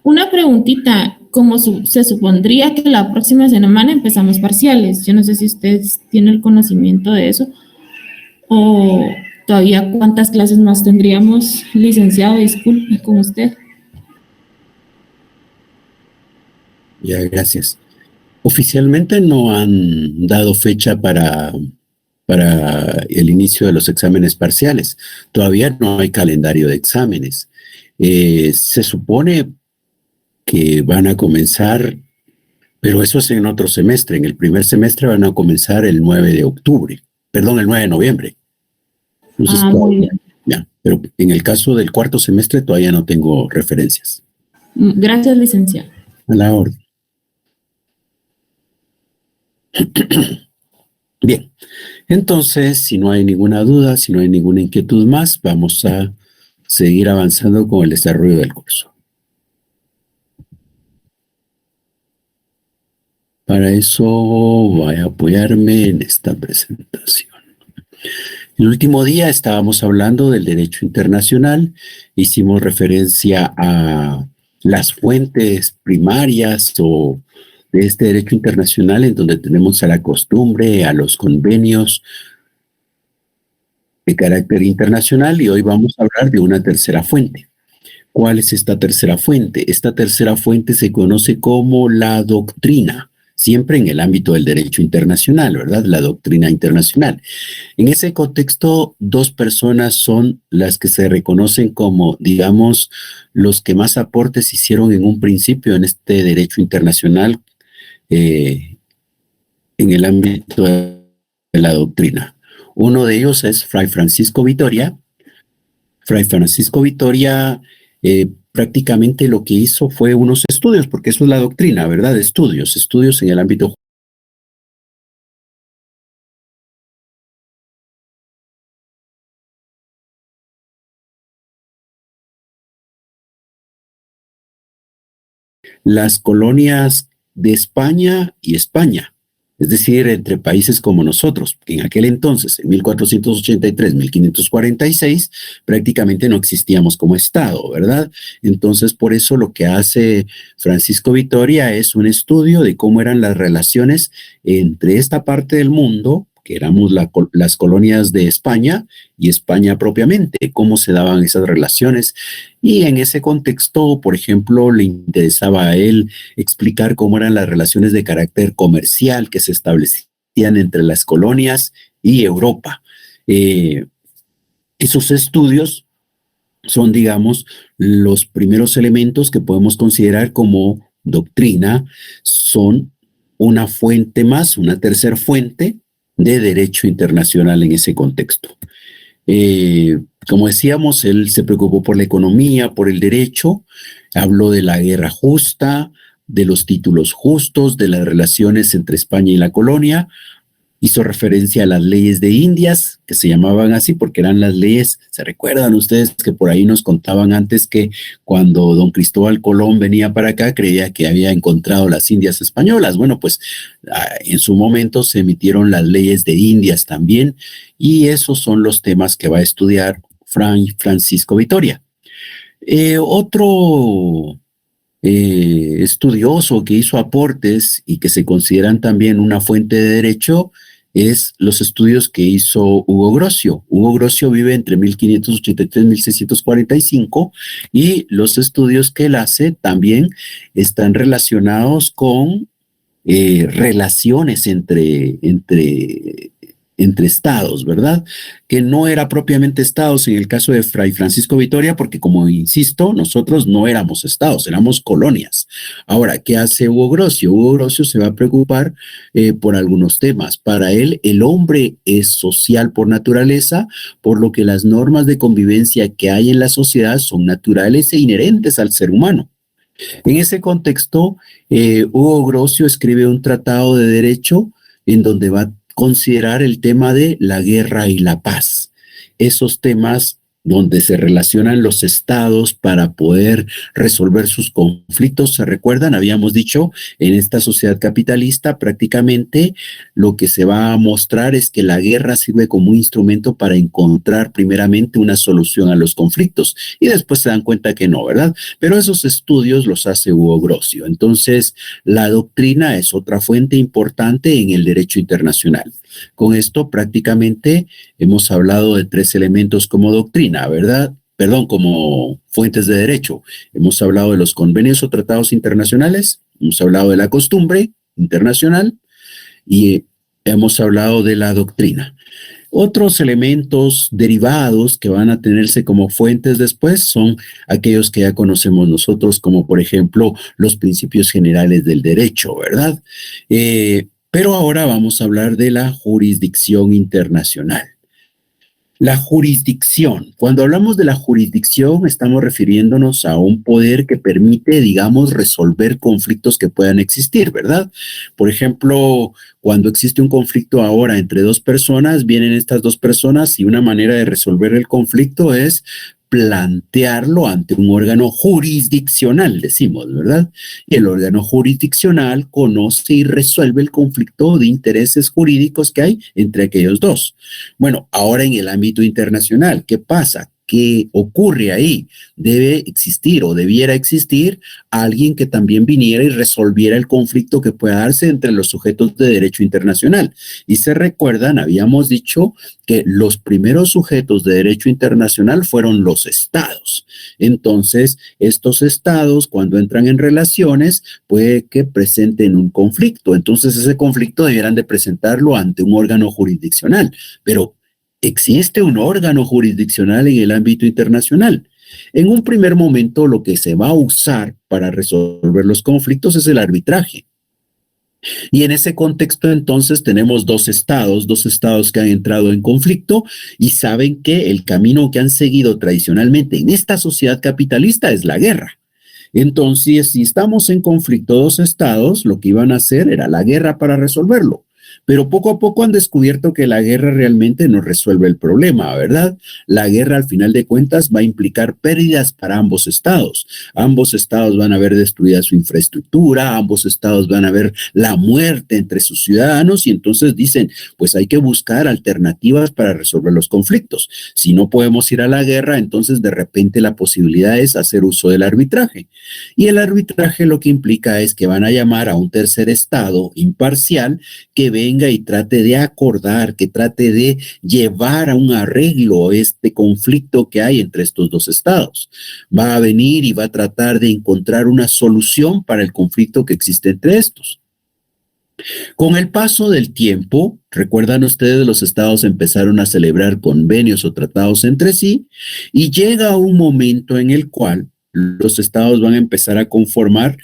Una preguntita, como se supondría que la próxima semana empezamos parciales, yo no sé si usted tiene el conocimiento de eso o todavía cuántas clases más tendríamos, licenciado, disculpe, con usted. Ya, gracias. Oficialmente no han dado fecha para el inicio de los exámenes parciales. Todavía no hay calendario de exámenes. Se supone que van a comenzar, pero eso es en otro semestre. En el primer semestre van a comenzar el 9 de octubre, perdón, el 9 de noviembre. Entonces, Ah, muy todavía, bien. ya. Pero en el caso del cuarto semestre todavía no tengo referencias. Gracias, licenciado. A la orden. Bien, entonces, si no hay ninguna duda, si no hay ninguna inquietud más, vamos a seguir avanzando con el desarrollo del curso. Para eso voy a apoyarme en esta presentación. El último día estábamos hablando del derecho internacional, hicimos referencia a las fuentes primarias o de este derecho internacional en donde tenemos a la costumbre, a los convenios de carácter internacional y hoy vamos a hablar de una tercera fuente. ¿Cuál es esta tercera fuente? Esta tercera fuente se conoce como la doctrina, siempre en el ámbito del derecho internacional, ¿verdad? La doctrina internacional. En ese contexto, dos personas son las que se reconocen como, digamos, los que más aportes hicieron en un principio en este derecho internacional en el ámbito de la doctrina. Uno de ellos es Fray Francisco Vitoria. Fray Francisco Vitoria prácticamente lo que hizo fue unos estudios, porque eso es la doctrina, ¿verdad? Estudios en el ámbito. Las colonias de España y España, es decir, entre países como nosotros, que en aquel entonces, en 1483, 1546, prácticamente no existíamos como Estado, ¿verdad? Entonces, por eso lo que hace Francisco Vitoria es un estudio de cómo eran las relaciones entre esta parte del mundo, que éramos las colonias de España y España propiamente, cómo se daban esas relaciones. Y en ese contexto, por ejemplo, le interesaba a él explicar cómo eran las relaciones de carácter comercial que se establecían entre las colonias y Europa. Esos estudios son, digamos, los primeros elementos que podemos considerar como doctrina, son una fuente más, una tercera fuente de derecho internacional en ese contexto. Como decíamos, él se preocupó por la economía, por el derecho, habló de la guerra justa, de los títulos justos, de las relaciones entre España y la colonia, hizo referencia a las leyes de Indias, que se llamaban así porque eran las leyes, ¿se recuerdan ustedes que por ahí nos contaban antes que cuando don Cristóbal Colón venía para acá creía que había encontrado las Indias españolas? Bueno, pues en su momento se emitieron las leyes de Indias también y esos son los temas que va a estudiar Francisco Vitoria. Otro estudioso que hizo aportes y que se consideran también una fuente de derecho es los estudios que hizo Hugo Grocio. Hugo Grocio vive entre 1583 y 1645 y los estudios que él hace también están relacionados con relaciones entre estados, ¿verdad? Que no era propiamente estados en el caso de Fray Francisco Vitoria, porque como insisto, nosotros no éramos estados, éramos colonias. Ahora, ¿qué hace Hugo Grocio? Hugo Grocio se va a preocupar por algunos temas. Para él, el hombre es social por naturaleza, por lo que las normas de convivencia que hay en la sociedad son naturales e inherentes al ser humano. En ese contexto, Hugo Grocio escribe un tratado de derecho en donde va a considerar el tema de la guerra y la paz. Esos temas donde se relacionan los estados para poder resolver sus conflictos. ¿Se recuerdan? Habíamos dicho, en esta sociedad capitalista prácticamente lo que se va a mostrar es que la guerra sirve como un instrumento para encontrar primeramente una solución a los conflictos y después se dan cuenta que no, ¿verdad? Pero esos estudios los hace Hugo Grocio. Entonces, la doctrina es otra fuente importante en el derecho internacional. Con esto prácticamente hemos hablado de 3 elementos como doctrina, ¿verdad? Perdón, como fuentes de derecho. Hemos hablado de los convenios o tratados internacionales, hemos hablado de la costumbre internacional y hemos hablado de la doctrina. Otros elementos derivados que van a tenerse como fuentes después son aquellos que ya conocemos nosotros, como por ejemplo los principios generales del derecho, ¿verdad? Pero ahora vamos a hablar de la jurisdicción internacional. La jurisdicción. Cuando hablamos de la jurisdicción, estamos refiriéndonos a un poder que permite, digamos, resolver conflictos que puedan existir, ¿verdad? Por ejemplo, cuando existe un conflicto ahora entre 2 personas, vienen estas 2 personas y una manera de resolver el conflicto es plantearlo ante un órgano jurisdiccional, decimos, ¿verdad? Y el órgano jurisdiccional conoce y resuelve el conflicto de intereses jurídicos que hay entre aquellos 2. Bueno, ahora en el ámbito internacional, ¿qué pasa? ¿Qué ocurre ahí? Debe existir o debiera existir alguien que también viniera y resolviera el conflicto que pueda darse entre los sujetos de derecho internacional. Y se recuerdan, habíamos dicho que los primeros sujetos de derecho internacional fueron los estados. Entonces, estos estados, cuando entran en relaciones, puede que presenten un conflicto. Entonces, ese conflicto debieran de presentarlo ante un órgano jurisdiccional. Pero existe un órgano jurisdiccional en el ámbito internacional. En un primer momento, lo que se va a usar para resolver los conflictos es el arbitraje. Y en ese contexto, entonces, tenemos 2 estados que han entrado en conflicto y saben que el camino que han seguido tradicionalmente en esta sociedad capitalista es la guerra. Entonces, si estamos en conflicto 2 estados, lo que iban a hacer era la guerra para resolverlo. Pero poco a poco han descubierto que la guerra realmente no resuelve el problema, ¿verdad? La guerra, al final de cuentas, va a implicar pérdidas para ambos estados. Ambos estados van a ver destruida su infraestructura, ambos estados van a ver la muerte entre sus ciudadanos y entonces dicen, pues hay que buscar alternativas para resolver los conflictos. Si no podemos ir a la guerra, entonces de repente la posibilidad es hacer uso del arbitraje. Y el arbitraje lo que implica es que van a llamar a un tercer estado imparcial que venga y trate de acordar, que trate de llevar a un arreglo este conflicto que hay entre estos 2 estados. Va a venir y va a tratar de encontrar una solución para el conflicto que existe entre estos. Con el paso del tiempo, recuerdan ustedes, los estados empezaron a celebrar convenios o tratados entre sí y llega un momento en el cual los estados van a empezar a conformar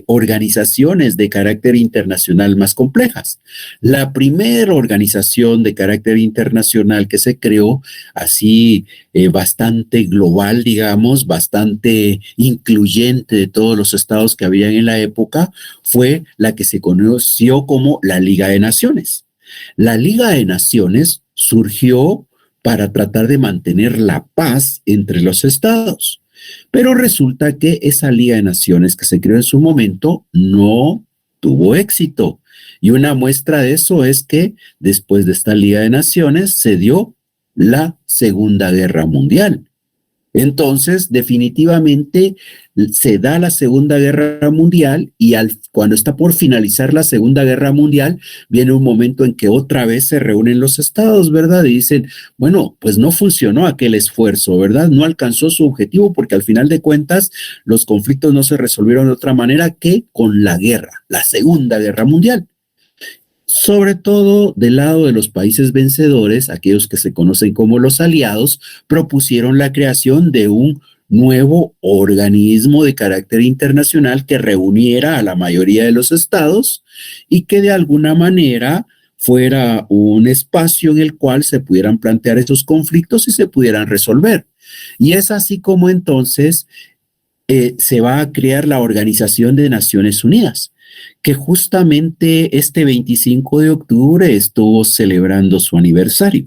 organizaciones de carácter internacional más complejas. La primera organización de carácter internacional que se creó, así bastante global, digamos, bastante incluyente de todos los estados que habían en la época, fue la que se conoció como la Liga de Naciones. La Liga de Naciones surgió para tratar de mantener la paz entre los estados. Pero resulta que esa Liga de Naciones que se creó en su momento no tuvo éxito. Y una muestra de eso es que después de esta Liga de Naciones se dio la Segunda Guerra Mundial. Entonces, definitivamente se da la Segunda Guerra Mundial y cuando está por finalizar la Segunda Guerra Mundial, viene un momento en que otra vez se reúnen los estados, ¿verdad? Y dicen, bueno, pues no funcionó aquel esfuerzo, ¿verdad? No alcanzó su objetivo porque al final de cuentas los conflictos no se resolvieron de otra manera que con la guerra, la Segunda Guerra Mundial. Sobre todo del lado de los países vencedores, aquellos que se conocen como los aliados, propusieron la creación de un nuevo organismo de carácter internacional que reuniera a la mayoría de los estados y que de alguna manera fuera un espacio en el cual se pudieran plantear esos conflictos y se pudieran resolver. Y es así como entonces se va a crear la Organización de Naciones Unidas, que justamente este 25 de octubre estuvo celebrando su aniversario.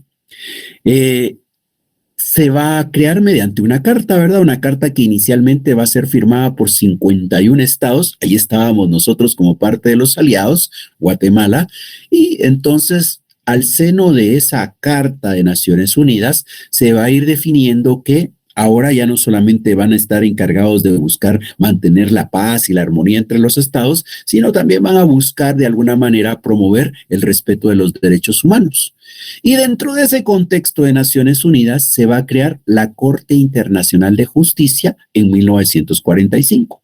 se va a crear mediante una carta, ¿verdad? Una carta que inicialmente va a ser firmada por 51 estados. Ahí estábamos nosotros como parte de los aliados, Guatemala, y entonces al seno de esa Carta de Naciones Unidas se va a ir definiendo que ahora ya no solamente van a estar encargados de buscar mantener la paz y la armonía entre los estados, sino también van a buscar de alguna manera promover el respeto de los derechos humanos. Y dentro de ese contexto de Naciones Unidas se va a crear la Corte Internacional de Justicia en 1945.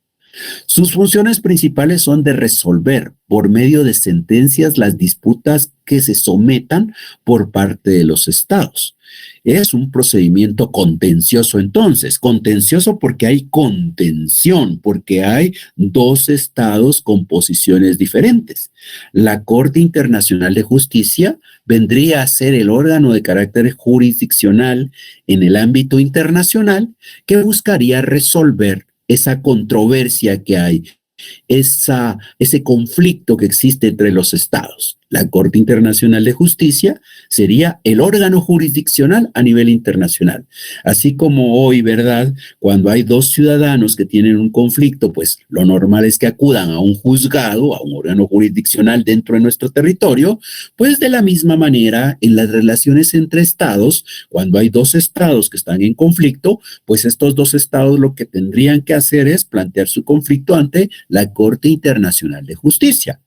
Sus funciones principales son de resolver por medio de sentencias las disputas que se sometan por parte de los estados. Es un procedimiento contencioso entonces, contencioso porque hay contención, porque hay dos estados con posiciones diferentes. La Corte Internacional de Justicia vendría a ser el órgano de carácter jurisdiccional en el ámbito internacional que buscaría resolver esa controversia que hay, ese conflicto que existe entre los estados. La Corte Internacional de Justicia sería el órgano jurisdiccional a nivel internacional. Así como hoy, ¿verdad? Cuando hay dos ciudadanos que tienen un conflicto, pues lo normal es que acudan a un juzgado, a un órgano jurisdiccional dentro de nuestro territorio, pues de la misma manera en las relaciones entre estados, cuando hay dos estados que están en conflicto, pues estos dos estados lo que tendrían que hacer es plantear su conflicto ante la Corte Internacional de Justicia.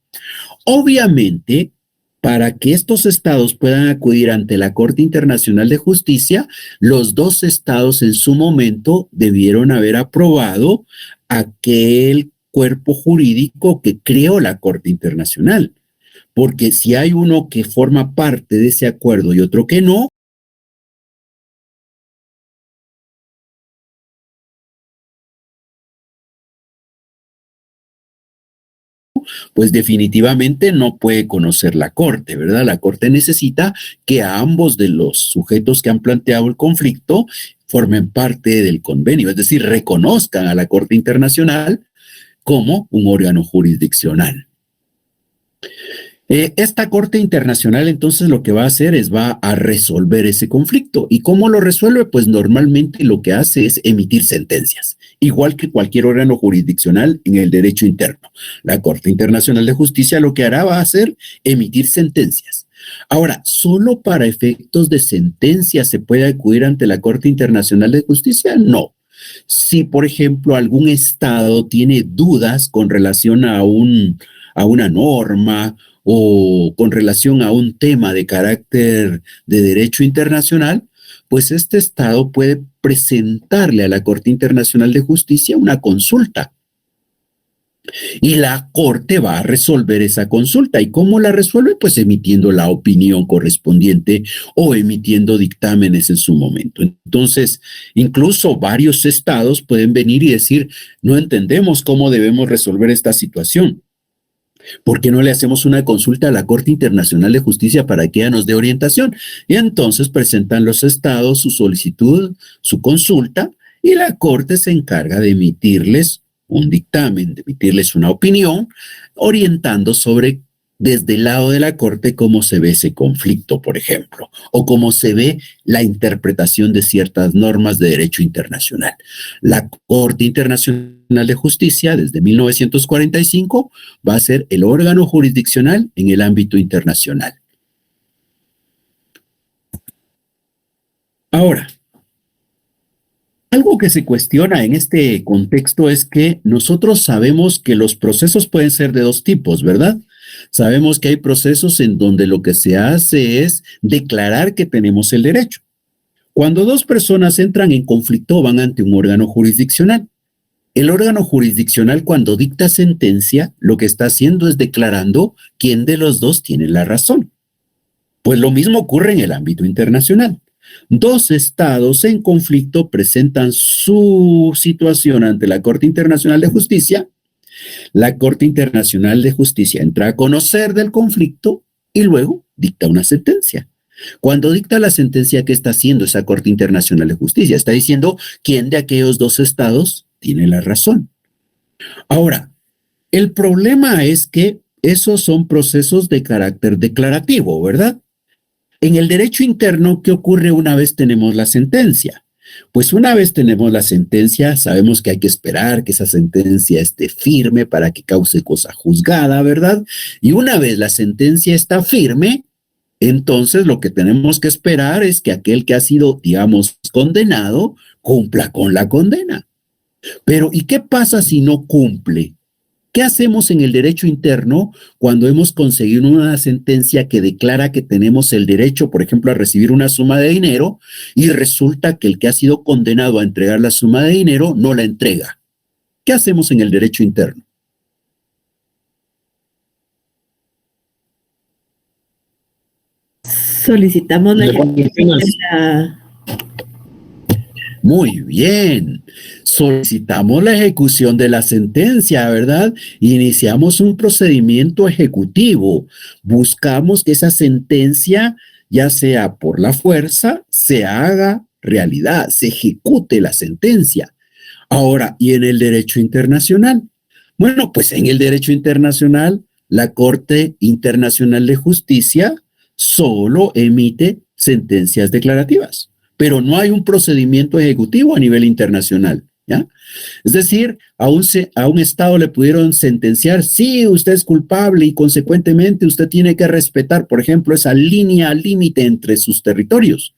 Obviamente, para que estos estados puedan acudir ante la Corte Internacional de Justicia, los dos estados en su momento debieron haber aprobado aquel cuerpo jurídico que creó la Corte Internacional. Porque si hay uno que forma parte de ese acuerdo y otro que no, pues definitivamente no puede conocer la Corte, ¿verdad? La Corte necesita que a ambos de los sujetos que han planteado el conflicto formen parte del convenio, es decir, reconozcan a la Corte Internacional como un órgano jurisdiccional. Esta Corte Internacional entonces lo que va a hacer es va a resolver ese conflicto. ¿Y cómo lo resuelve? Pues normalmente lo que hace es emitir sentencias, igual que cualquier órgano jurisdiccional en el derecho interno. La Corte Internacional de Justicia lo que hará va a ser emitir sentencias. Ahora, ¿solo para efectos de sentencia se puede acudir ante la Corte Internacional de Justicia? No. Si, por ejemplo, algún estado tiene dudas con relación a una norma o con relación a un tema de carácter de derecho internacional, pues este estado puede presentarle a la Corte Internacional de Justicia una consulta. Y la Corte va a resolver esa consulta. ¿Y cómo la resuelve? Pues emitiendo la opinión correspondiente o emitiendo dictámenes en su momento. Entonces, incluso varios estados pueden venir y decir, no entendemos cómo debemos resolver esta situación. ¿Por qué no le hacemos una consulta a la Corte Internacional de Justicia para que ella nos dé orientación? Y entonces presentan los estados su solicitud, su consulta, y la Corte se encarga de emitirles un dictamen, de emitirles una opinión, orientando sobre desde el lado de la Corte cómo se ve ese conflicto, por ejemplo, o cómo se ve la interpretación de ciertas normas de derecho internacional. La Corte Internacional de Justicia, desde 1945, va a ser el órgano jurisdiccional en el ámbito internacional. Ahora, algo que se cuestiona en este contexto es que nosotros sabemos que los procesos pueden ser de dos tipos, ¿verdad? Sabemos que hay procesos en donde lo que se hace es declarar que tenemos el derecho. Cuando dos personas entran en conflicto van ante un órgano jurisdiccional. El órgano jurisdiccional cuando dicta sentencia lo que está haciendo es declarando quién de los dos tiene la razón. Pues lo mismo ocurre en el ámbito internacional. Dos estados en conflicto presentan su situación ante la Corte Internacional de Justicia. La Corte Internacional de Justicia entra a conocer del conflicto y luego dicta una sentencia. Cuando dicta la sentencia, ¿qué está haciendo esa Corte Internacional de Justicia? Está diciendo quién de aquellos dos estados tiene la razón. Ahora, el problema es que esos son procesos de carácter declarativo, ¿verdad? En el derecho interno, ¿qué ocurre una vez tenemos la sentencia? Pues una vez tenemos la sentencia, sabemos que hay que esperar que esa sentencia esté firme para que cause cosa juzgada, ¿verdad? Y una vez la sentencia está firme, entonces lo que tenemos que esperar es que aquel que ha sido, digamos, condenado, cumpla con la condena. Pero, ¿y qué pasa si no cumple? ¿Qué hacemos en el derecho interno cuando hemos conseguido una sentencia que declara que tenemos el derecho, por ejemplo, a recibir una suma de dinero y resulta que el que ha sido condenado a entregar la suma de dinero no la entrega? ¿Qué hacemos en el derecho interno? Solicitamos la ejecución de la... Muy bien. Solicitamos la ejecución de la sentencia, ¿verdad? Iniciamos un procedimiento ejecutivo. Buscamos que esa sentencia, ya sea por la fuerza, se haga realidad, se ejecute la sentencia. Ahora, ¿y en el derecho internacional? Bueno, pues en el derecho internacional, la Corte Internacional de Justicia solo emite sentencias declarativas, pero no hay un procedimiento ejecutivo a nivel internacional, ¿ya? Es decir, a un Estado le pudieron sentenciar, sí, usted es culpable y consecuentemente usted tiene que respetar, por ejemplo, esa línea límite entre sus territorios.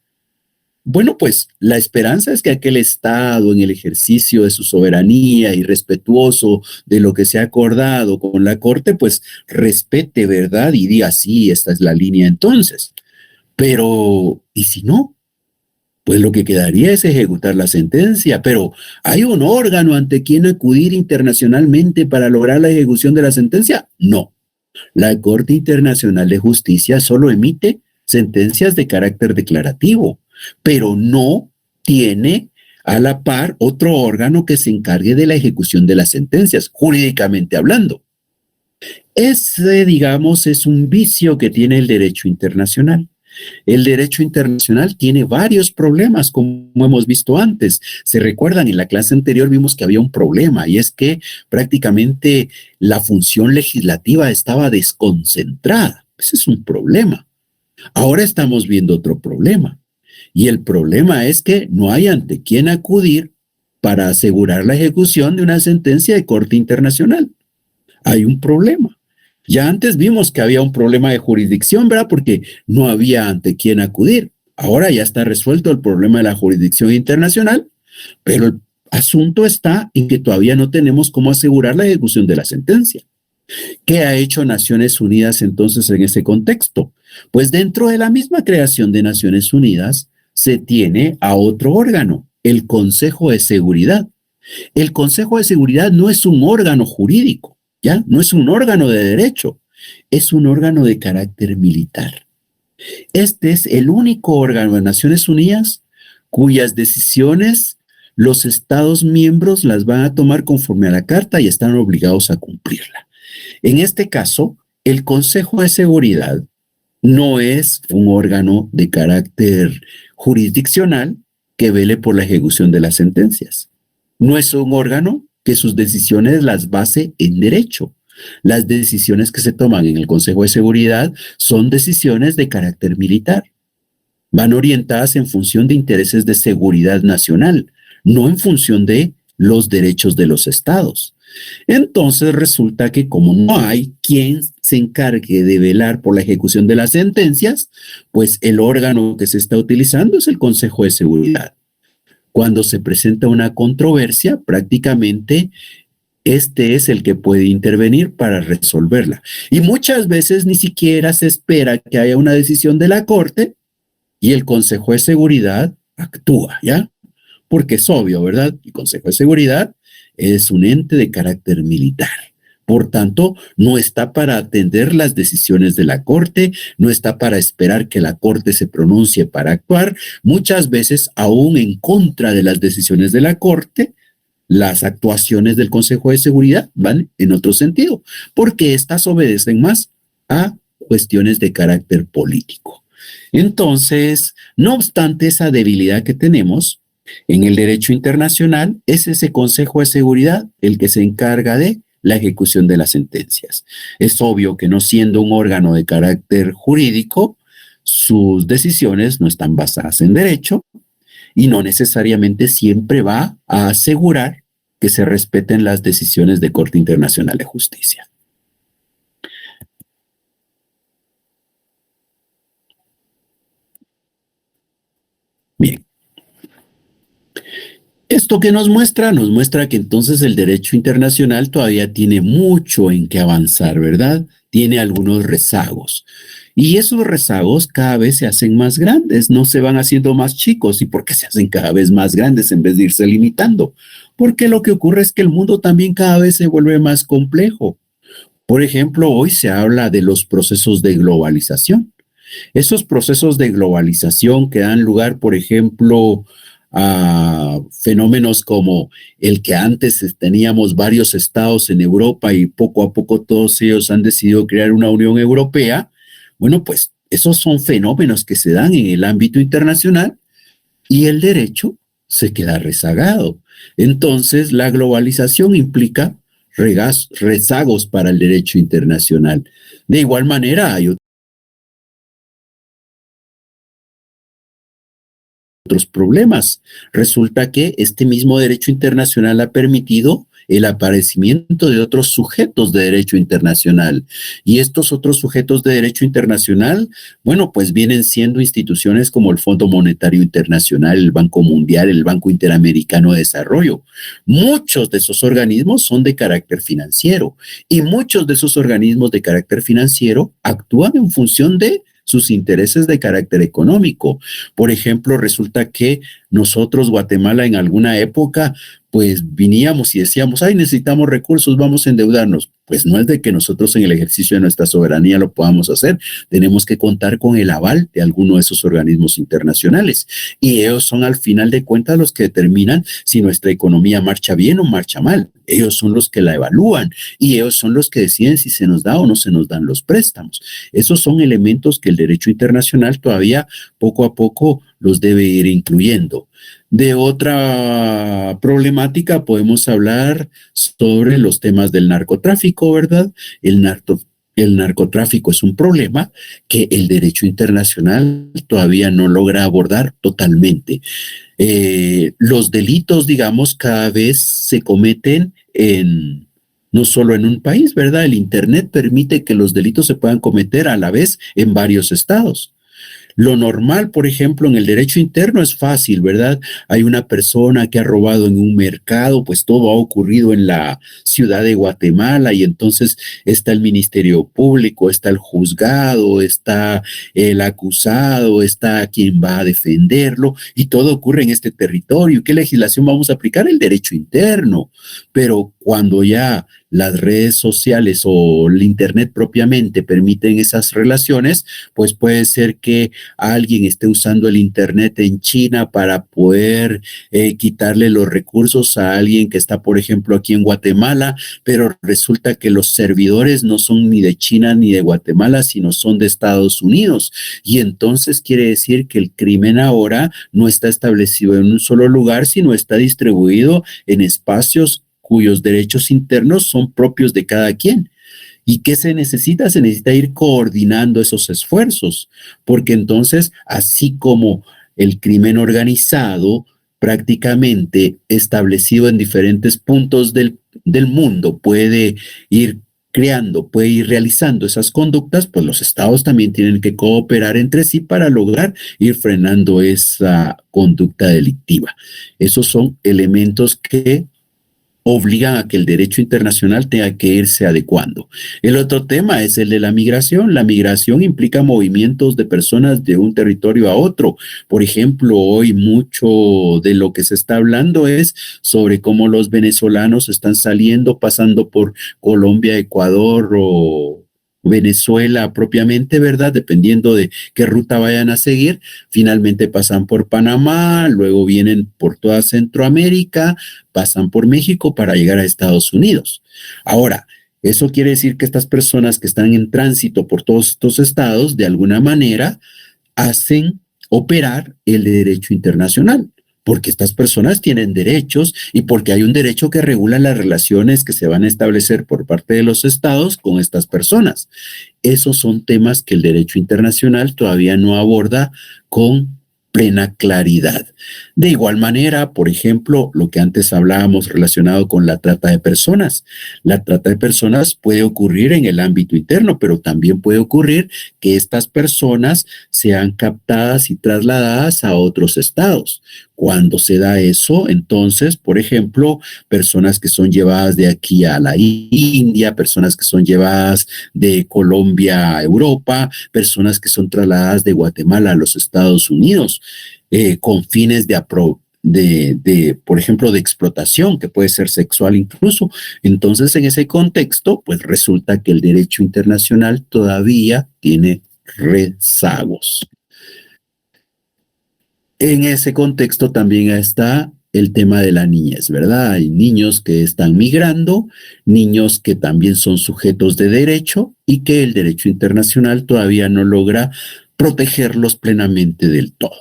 Bueno, pues la esperanza es que aquel Estado, en el ejercicio de su soberanía y respetuoso de lo que se ha acordado con la Corte, pues respete, ¿verdad? Y diga, sí, esta es la línea entonces. Pero, ¿y si no? Pues lo que quedaría es ejecutar la sentencia, pero ¿hay un órgano ante quien acudir internacionalmente para lograr la ejecución de la sentencia? No. La Corte Internacional de Justicia solo emite sentencias de carácter declarativo, pero no tiene a la par otro órgano que se encargue de la ejecución de las sentencias, jurídicamente hablando. Ese, digamos, es un vicio que tiene el derecho internacional. El derecho internacional tiene varios problemas, como hemos visto antes. Se recuerdan, en la clase anterior vimos que había un problema, y es que prácticamente la función legislativa estaba desconcentrada. Ese es un problema. Ahora estamos viendo otro problema, y el problema es que no hay ante quién acudir para asegurar la ejecución de una sentencia de corte internacional. Hay un problema. Ya antes vimos que había un problema de jurisdicción, ¿verdad? Porque no había ante quién acudir. Ahora ya está resuelto el problema de la jurisdicción internacional, pero el asunto está en que todavía no tenemos cómo asegurar la ejecución de la sentencia. ¿Qué ha hecho Naciones Unidas entonces en ese contexto? Pues dentro de la misma creación de Naciones Unidas se tiene a otro órgano, el Consejo de Seguridad. El Consejo de Seguridad no es un órgano jurídico, ¿ya? No es un órgano de derecho, es un órgano de carácter militar. Este es el único órgano de Naciones Unidas cuyas decisiones los Estados miembros las van a tomar conforme a la Carta y están obligados a cumplirla. En este caso, el Consejo de Seguridad no es un órgano de carácter jurisdiccional que vele por la ejecución de las sentencias. No es un órgano que sus decisiones las base en derecho. Las decisiones que se toman en el Consejo de Seguridad son decisiones de carácter militar. Van orientadas en función de intereses de seguridad nacional, no en función de los derechos de los estados. Entonces resulta que como no hay quien se encargue de velar por la ejecución de las sentencias, pues el órgano que se está utilizando es el Consejo de Seguridad. Cuando se presenta una controversia, prácticamente este es el que puede intervenir para resolverla. Y muchas veces ni siquiera se espera que haya una decisión de la Corte y el Consejo de Seguridad actúa, ¿ya? Porque es obvio, ¿verdad? El Consejo de Seguridad es un ente de carácter militar. Por tanto, no está para atender las decisiones de la Corte, no está para esperar que la Corte se pronuncie para actuar. Muchas veces, aún en contra de las decisiones de la Corte, las actuaciones del Consejo de Seguridad van en otro sentido, porque éstas obedecen más a cuestiones de carácter político. Entonces, no obstante esa debilidad que tenemos en el derecho internacional, es ese Consejo de Seguridad el que se encarga de la ejecución de las sentencias. Es obvio que no siendo un órgano de carácter jurídico, sus decisiones no están basadas en derecho y no necesariamente siempre va a asegurar que se respeten las decisiones de Corte Internacional de Justicia. Bien. ¿Esto qué nos muestra? Nos muestra que entonces el derecho internacional todavía tiene mucho en que avanzar, ¿verdad? Tiene algunos rezagos. Y esos rezagos cada vez se hacen más grandes, no se van haciendo más chicos. ¿Y por qué se hacen cada vez más grandes en vez de irse limitando? Porque lo que ocurre es que el mundo también cada vez se vuelve más complejo. Por ejemplo, hoy se habla de los procesos de globalización. Esos procesos de globalización que dan lugar, por ejemplo, a fenómenos como el que antes teníamos varios estados en Europa y poco a poco todos ellos han decidido crear una Unión Europea. Bueno, pues esos son fenómenos que se dan en el ámbito internacional y el derecho se queda rezagado. Entonces, la globalización implica rezagos para el derecho internacional. De igual manera, hay otros problemas. Resulta que este mismo derecho internacional ha permitido el aparecimiento de otros sujetos de derecho internacional. Y estos otros sujetos de derecho internacional, bueno, pues vienen siendo instituciones como el Fondo Monetario Internacional, el Banco Mundial, el Banco Interamericano de Desarrollo. Muchos de esos organismos son de carácter financiero y muchos de esos organismos de carácter financiero actúan en función de sus intereses de carácter económico. Por ejemplo, resulta que nosotros, Guatemala, en alguna época, pues veníamos y decíamos, ay, necesitamos recursos, vamos a endeudarnos. Pues no es de que nosotros en el ejercicio de nuestra soberanía lo podamos hacer. Tenemos que contar con el aval de alguno de esos organismos internacionales. Y ellos son al final de cuentas los que determinan si nuestra economía marcha bien o marcha mal. Ellos son los que la evalúan y ellos son los que deciden si se nos da o no se nos dan los préstamos. Esos son elementos que el derecho internacional todavía poco a poco los debe ir incluyendo. De otra problemática podemos hablar sobre los temas del narcotráfico, ¿verdad? El narcotráfico es un problema que el derecho internacional todavía no logra abordar totalmente. Los delitos, digamos, cada vez se cometen no solo en un país, ¿verdad? El Internet permite que los delitos se puedan cometer a la vez en varios estados. Lo normal, por ejemplo, en el derecho interno es fácil, ¿verdad? Hay una persona que ha robado en un mercado, pues todo ha ocurrido en la ciudad de Guatemala y entonces está el Ministerio Público, está el juzgado, está el acusado, está quien va a defenderlo y todo ocurre en este territorio. ¿Qué legislación vamos a aplicar? El derecho interno. Pero cuando ya las redes sociales o el Internet propiamente permiten esas relaciones, pues puede ser que alguien esté usando el Internet en China para poder quitarle los recursos a alguien que está, por ejemplo, aquí en Guatemala, pero resulta que los servidores no son ni de China ni de Guatemala, sino son de Estados Unidos. Y entonces quiere decir que el crimen ahora no está establecido en un solo lugar, sino está distribuido en espacios cuyos derechos internos son propios de cada quien. ¿Y qué se necesita? Se necesita ir coordinando esos esfuerzos, porque entonces, así como el crimen organizado prácticamente establecido en diferentes puntos del mundo puede ir creando, puede ir realizando esas conductas, pues los estados también tienen que cooperar entre sí para lograr ir frenando esa conducta delictiva. Esos son elementos que obligan a que el derecho internacional tenga que irse adecuando. El otro tema es el de la migración. La migración implica movimientos de personas de un territorio a otro. Por ejemplo, hoy mucho de lo que se está hablando es sobre cómo los venezolanos están saliendo, pasando por Colombia, Ecuador o Venezuela propiamente, ¿verdad? Dependiendo de qué ruta vayan a seguir, finalmente pasan por Panamá, luego vienen por toda Centroamérica, pasan por México para llegar a Estados Unidos. Ahora, eso quiere decir que estas personas que están en tránsito por todos estos estados, de alguna manera, hacen operar el derecho internacional. porque estas personas tienen derechos y porque hay un derecho que regula las relaciones que se van a establecer por parte de los estados con estas personas. Esos son temas que el derecho internacional todavía no aborda con plena claridad. De igual manera, por ejemplo, lo que antes hablábamos relacionado con la trata de personas. La trata de personas puede ocurrir en el ámbito interno, pero también puede ocurrir que estas personas sean captadas y trasladadas a otros estados. Cuando se da eso, entonces, por ejemplo, personas que son llevadas de aquí a la India, personas que son llevadas de Colombia a Europa, personas que son trasladadas de Guatemala a los Estados Unidos, con fines por ejemplo, de explotación, que puede ser sexual incluso. Entonces, en ese contexto, pues resulta que el derecho internacional todavía tiene rezagos. En ese contexto también está el tema de la niñez, ¿verdad? Hay niños que están migrando, niños que también son sujetos de derecho y que el derecho internacional todavía no logra protegerlos plenamente del todo.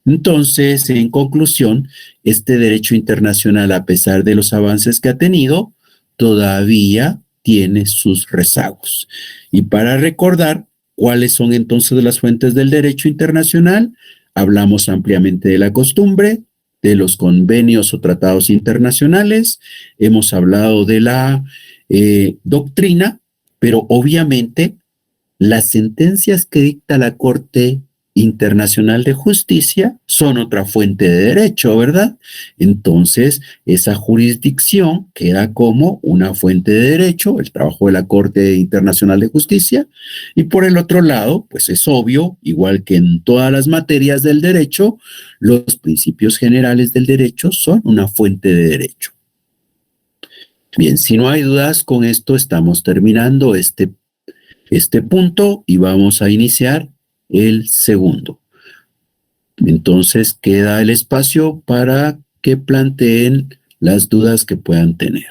Entonces, en conclusión, este derecho internacional, a pesar de los avances que ha tenido, todavía tiene sus rezagos. Y para recordar cuáles son entonces las fuentes del derecho internacional, hablamos ampliamente de la costumbre, de los convenios o tratados internacionales, hemos hablado de la doctrina, pero obviamente las sentencias que dicta la Corte Internacional de Justicia son otra fuente de derecho, ¿verdad? Entonces, esa jurisdicción queda como una fuente de derecho, el trabajo de la Corte Internacional de Justicia, y por el otro lado, pues es obvio, igual que en todas las materias del derecho, los principios generales del derecho son una fuente de derecho. Bien, si no hay dudas, con esto estamos terminando este punto y vamos a iniciar el segundo. Entonces queda el espacio para que planteen las dudas que puedan tener.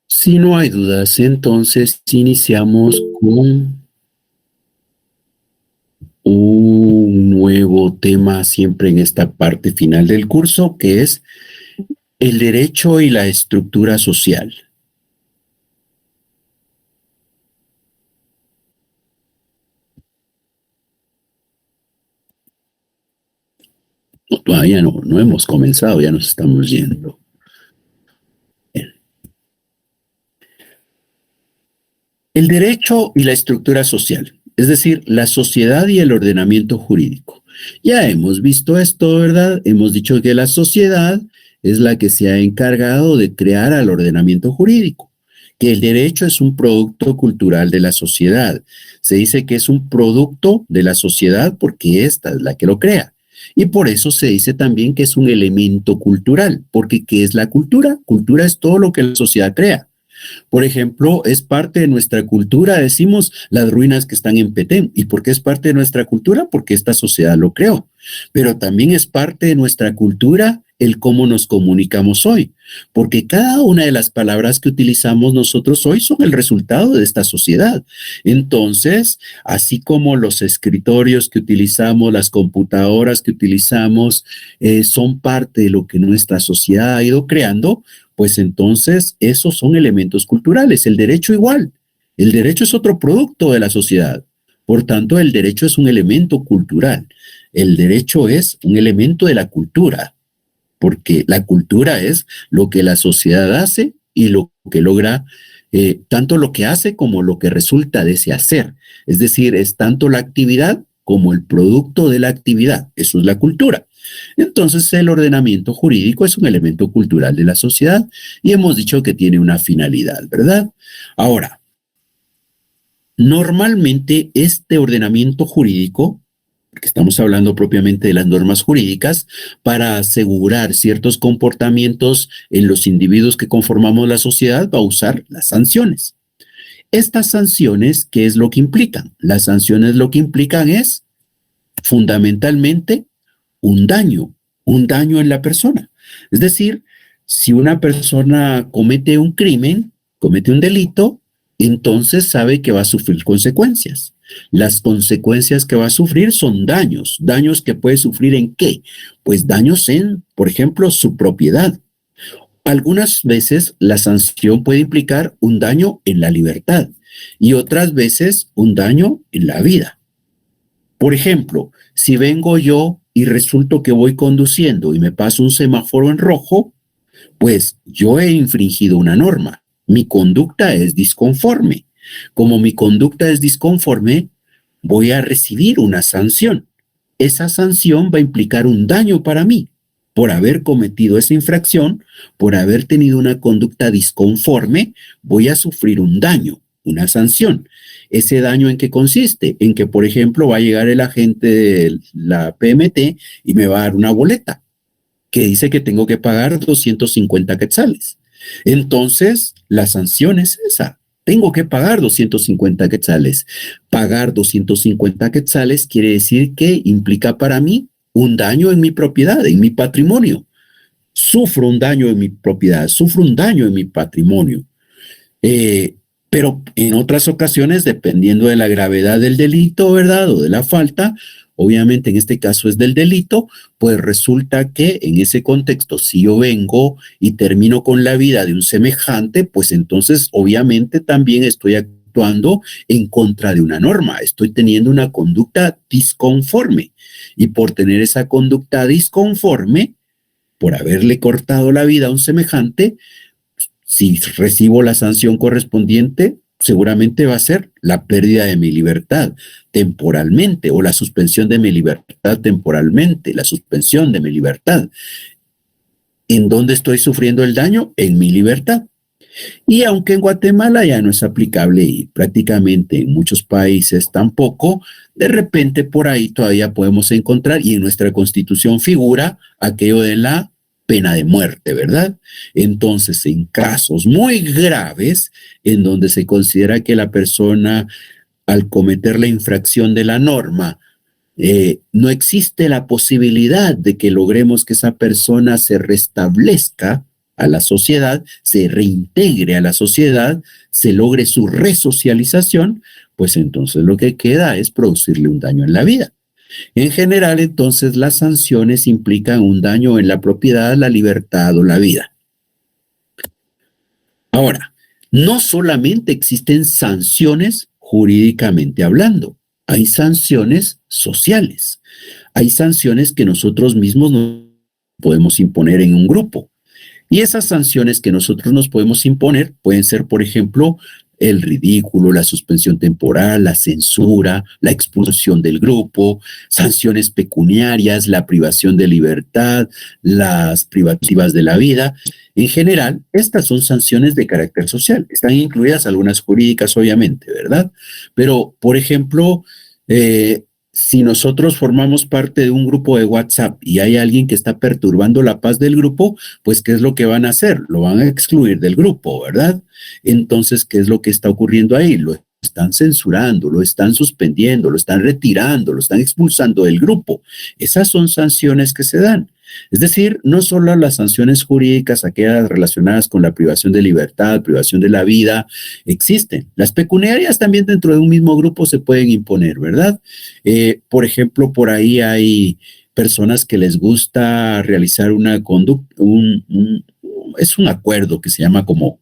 Si no hay dudas, entonces iniciamos con un nuevo tema siempre en esta parte final del curso, que es el derecho y la estructura social. No, todavía no hemos comenzado, ya nos estamos yendo. Bien. El derecho y la estructura social, es decir, la sociedad y el ordenamiento jurídico. Ya hemos visto esto, ¿verdad? Hemos dicho que la sociedad es la que se ha encargado de crear al ordenamiento jurídico, que el derecho es un producto cultural de la sociedad. Se dice que es un producto de la sociedad porque esta es la que lo crea. Y por eso se dice también que es un elemento cultural, porque ¿qué es la cultura? Cultura es todo lo que la sociedad crea. Por ejemplo, es parte de nuestra cultura, decimos, las ruinas que están en Petén. ¿Y por qué es parte de nuestra cultura? Porque esta sociedad lo creó. Pero también es parte de nuestra cultura el cómo nos comunicamos hoy, porque cada una de las palabras que utilizamos nosotros hoy son el resultado de esta sociedad. Entonces, así como los escritorios que utilizamos, las computadoras que utilizamos, son parte de lo que nuestra sociedad ha ido creando, pues entonces esos son elementos culturales. El derecho igual. El derecho es otro producto de la sociedad. Por tanto, el derecho es un elemento cultural. El derecho es un elemento de la cultura, porque la cultura es lo que la sociedad hace y lo que logra, tanto lo que hace como lo que resulta de ese hacer. Es decir, es tanto la actividad como el producto de la actividad. Eso es la cultura. Entonces, el ordenamiento jurídico es un elemento cultural de la sociedad y hemos dicho que tiene una finalidad, ¿verdad? Ahora, normalmente este ordenamiento jurídico, porque estamos hablando propiamente de las normas jurídicas, para asegurar ciertos comportamientos en los individuos que conformamos la sociedad, va a usar las sanciones. Estas sanciones, ¿qué es lo que implican? Las sanciones lo que implican es fundamentalmente un daño en la persona. Es decir, si una persona comete un crimen, comete un delito, entonces sabe que va a sufrir consecuencias. Las consecuencias que va a sufrir son daños. ¿Daños que puede sufrir en qué? Pues daños en, por ejemplo, su propiedad. Algunas veces la sanción puede implicar un daño en la libertad y otras veces un daño en la vida. Por ejemplo, si vengo yo y resulto que voy conduciendo y me paso un semáforo en rojo, pues yo he infringido una norma. Mi conducta es disconforme. Como mi conducta es disconforme, voy a recibir una sanción. Esa sanción va a implicar un daño para mí. Por haber cometido esa infracción, por haber tenido una conducta disconforme, voy a sufrir un daño, una sanción. ¿Ese daño en qué consiste? En que, por ejemplo, va a llegar el agente de la PMT y me va a dar una boleta que dice que tengo que pagar 250 quetzales. Entonces, la sanción es esa. Tengo que pagar 250 quetzales. Pagar 250 quetzales quiere decir que implica para mí un daño en mi propiedad, en mi patrimonio. Sufro un daño en mi propiedad, sufro un daño en mi patrimonio. Pero en otras ocasiones, dependiendo de la gravedad del delito, ¿verdad? O de la falta, obviamente en este caso es del delito, pues resulta que en ese contexto, si yo vengo y termino con la vida de un semejante, pues entonces obviamente también estoy actuando en contra de una norma, estoy teniendo una conducta disconforme. Y por tener esa conducta disconforme, por haberle cortado la vida a un semejante, si recibo la sanción correspondiente, seguramente va a ser la pérdida de mi libertad temporalmente o la suspensión de mi libertad temporalmente, la suspensión de mi libertad. ¿En dónde estoy sufriendo el daño? En mi libertad. Y aunque en Guatemala ya no es aplicable y prácticamente en muchos países tampoco, de repente por ahí todavía podemos encontrar, y en nuestra Constitución figura aquello de la pena de muerte, ¿verdad? Entonces, en casos muy graves, en donde se considera que la persona, al cometer la infracción de la norma, no existe la posibilidad de que logremos que esa persona se restablezca a la sociedad, se reintegre a la sociedad, se logre su resocialización, pues entonces lo que queda es producirle un daño en la vida. En general, entonces, las sanciones implican un daño en la propiedad, la libertad o la vida. Ahora, no solamente existen sanciones jurídicamente hablando, hay sanciones sociales. Hay sanciones que nosotros mismos no podemos imponer en un grupo. Y esas sanciones que nosotros nos podemos imponer pueden ser, por ejemplo, el ridículo, la suspensión temporal, la censura, la expulsión del grupo, sanciones pecuniarias, la privación de libertad, las privativas de la vida. En general, estas son sanciones de carácter social. Están incluidas algunas jurídicas, obviamente, ¿verdad? Pero, por ejemplo, si nosotros formamos parte de un grupo de WhatsApp y hay alguien que está perturbando la paz del grupo, pues ¿qué es lo que van a hacer? Lo van a excluir del grupo, ¿verdad? Entonces, ¿qué es lo que está ocurriendo ahí? Lo están censurando, lo están suspendiendo, lo están retirando, lo están expulsando del grupo. Esas son sanciones que se dan. Es decir, no solo las sanciones jurídicas, aquellas relacionadas con la privación de libertad, privación de la vida, existen. Las pecuniarias también dentro de un mismo grupo se pueden imponer, ¿verdad? Por ejemplo, por ahí hay personas que les gusta realizar una conducta, es un acuerdo que se llama como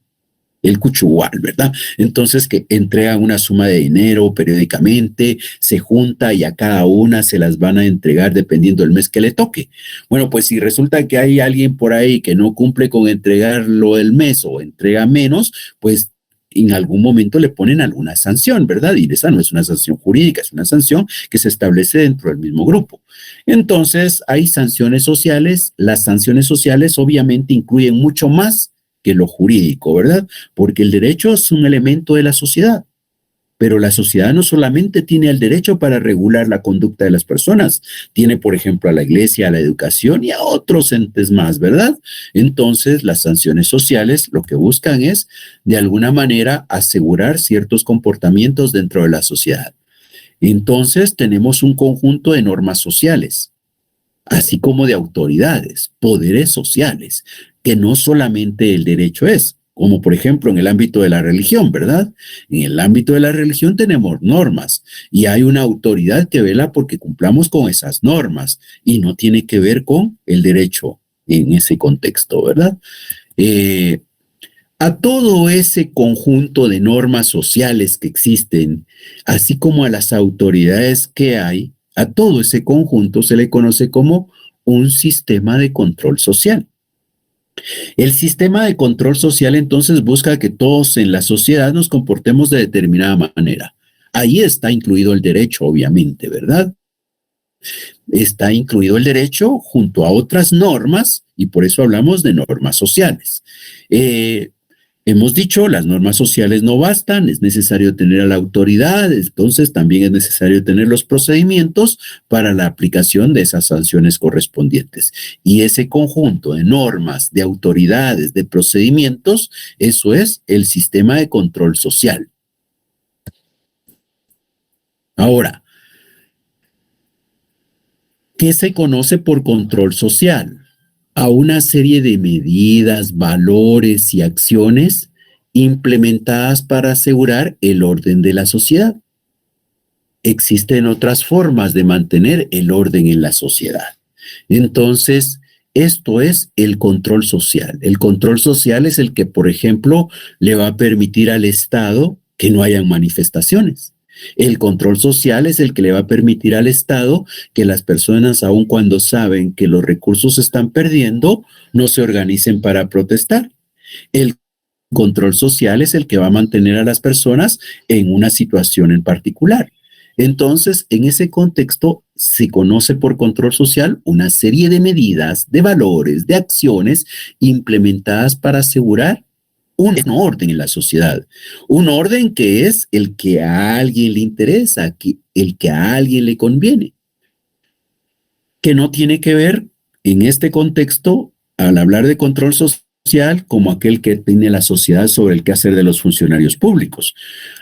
el cuchugual, ¿verdad? Entonces que entregan una suma de dinero periódicamente, se junta y a cada una se las van a entregar dependiendo del mes que le toque. Bueno, pues si resulta que hay alguien por ahí que no cumple con entregarlo el mes o entrega menos, pues en algún momento le ponen alguna sanción, ¿verdad? Y esa no es una sanción jurídica, es una sanción que se establece dentro del mismo grupo. Entonces hay sanciones sociales. Las sanciones sociales obviamente incluyen mucho más que lo jurídico, ¿verdad? Porque el derecho es un elemento de la sociedad, pero la sociedad no solamente tiene el derecho para regular la conducta de las personas, tiene, por ejemplo, a la iglesia, a la educación y a otros entes más, ¿verdad? Entonces, las sanciones sociales lo que buscan es, de alguna manera, asegurar ciertos comportamientos dentro de la sociedad. Entonces, tenemos un conjunto de normas sociales. así como de autoridades, poderes sociales, que no solamente el derecho es, como por ejemplo en el ámbito de la religión, ¿verdad? En el ámbito de la religión tenemos normas y hay una autoridad que vela porque cumplamos con esas normas y no tiene que ver con el derecho en ese contexto, ¿verdad? A todo ese conjunto de normas sociales que existen, así como a las autoridades que hay, a todo ese conjunto se le conoce como un sistema de control social. El sistema de control social entonces busca que todos en la sociedad nos comportemos de determinada manera. Ahí está incluido el derecho, obviamente, ¿verdad? Está incluido el derecho junto a otras normas y por eso hablamos de normas sociales. Hemos dicho, las normas sociales no bastan, es necesario tener a la autoridad, entonces también es necesario tener los procedimientos para la aplicación de esas sanciones correspondientes. Y ese conjunto de normas, de autoridades, de procedimientos, eso es el sistema de control social. Ahora, ¿qué se conoce por control social? A una serie de medidas, valores y acciones implementadas para asegurar el orden de la sociedad. Existen otras formas de mantener el orden en la sociedad. Entonces, esto es el control social. El control social es el que, por ejemplo, le va a permitir al Estado que no hayan manifestaciones. El control social es el que le va a permitir al Estado que las personas, aun cuando saben que los recursos se están perdiendo, no se organicen para protestar. El control social es el que va a mantener a las personas en una situación en particular. Entonces, en ese contexto, se conoce por control social una serie de medidas, de valores, de acciones implementadas para asegurar un orden en la sociedad, un orden que es el que a alguien le interesa, el que a alguien le conviene, que no tiene que ver en este contexto, al hablar de control social, como aquel que tiene la sociedad sobre el quehacer de los funcionarios públicos.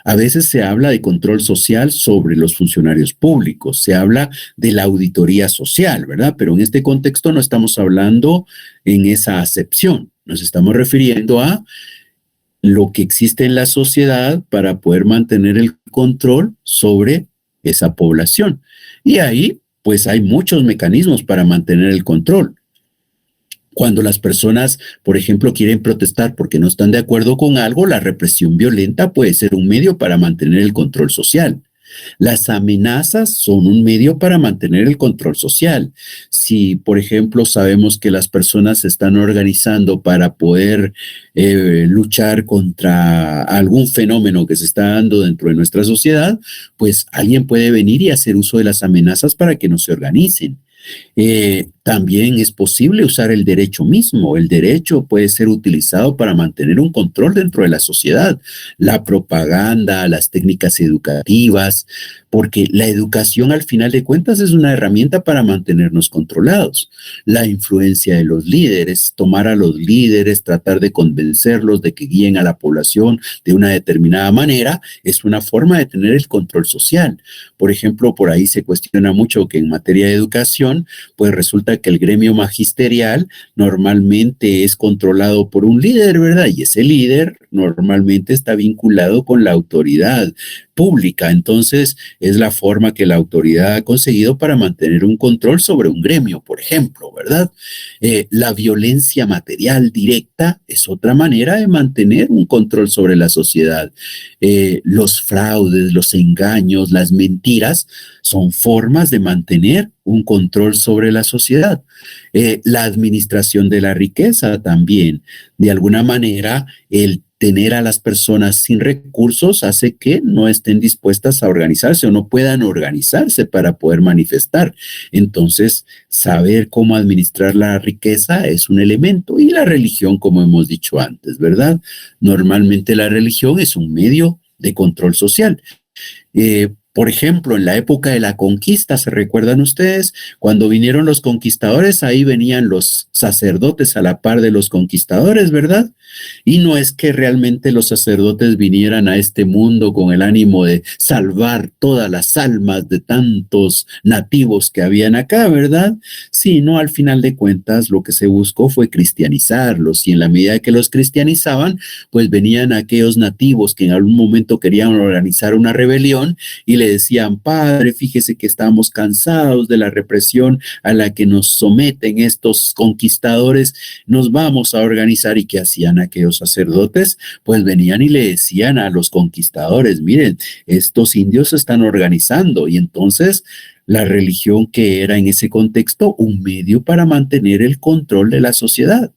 A veces se habla de control social sobre los funcionarios públicos, se habla de la auditoría social, ¿verdad? Pero en este contexto no estamos hablando en esa acepción, nos estamos refiriendo a lo que existe en la sociedad para poder mantener el control sobre esa población. Y ahí, pues hay muchos mecanismos para mantener el control. Cuando las personas, por ejemplo, quieren protestar porque no están de acuerdo con algo, la represión violenta puede ser un medio para mantener el control social. Las amenazas son un medio para mantener el control social. Si, por ejemplo, sabemos que las personas se están organizando para poder luchar contra algún fenómeno que se está dando dentro de nuestra sociedad, pues alguien puede venir y hacer uso de las amenazas para que no se organicen. También es posible usar el derecho mismo. El derecho puede ser utilizado para mantener un control dentro de la sociedad. La propaganda, las técnicas educativas, porque la educación al final de cuentas es una herramienta para mantenernos controlados. La influencia de los líderes, tomar a los líderes, tratar de convencerlos de que guíen a la población de una determinada manera, es una forma de tener el control social. Por ejemplo, por ahí se cuestiona mucho que en materia de educación, pues resulta que el gremio magisterial normalmente es controlado por un líder, ¿verdad? Y ese líder normalmente está vinculado con la autoridad pública. Entonces, es la forma que la autoridad ha conseguido para mantener un control sobre un gremio, por ejemplo, ¿verdad? La violencia material directa es otra manera de mantener un control sobre la sociedad. Los fraudes, los engaños, las mentiras son formas de mantener un control sobre la sociedad. La administración de la riqueza también, de alguna manera, el tener a las personas sin recursos hace que no estén dispuestas a organizarse o no puedan organizarse para poder manifestar. Entonces, saber cómo administrar la riqueza es un elemento, y la religión, como hemos dicho antes, ¿verdad? Normalmente la religión es un medio de control social. Por ejemplo, en la época de la conquista, ¿se recuerdan ustedes? Cuando vinieron los conquistadores, ahí venían los sacerdotes a la par de los conquistadores, ¿verdad? Y no es que realmente los sacerdotes vinieran a este mundo con el ánimo de salvar todas las almas de tantos nativos que habían acá, ¿verdad? Sino al final de cuentas lo que se buscó fue cristianizarlos, y en la medida que los cristianizaban, pues venían aquellos nativos que en algún momento querían organizar una rebelión y le decían: padre, fíjese que estamos cansados de la represión a la que nos someten estos conquistadores, nos vamos a organizar. ¿Y qué hacían aquellos sacerdotes? Pues venían y le decían a los conquistadores: miren, estos indios se están organizando. Y entonces la religión, que era en ese contexto un medio para mantener el control de la sociedad.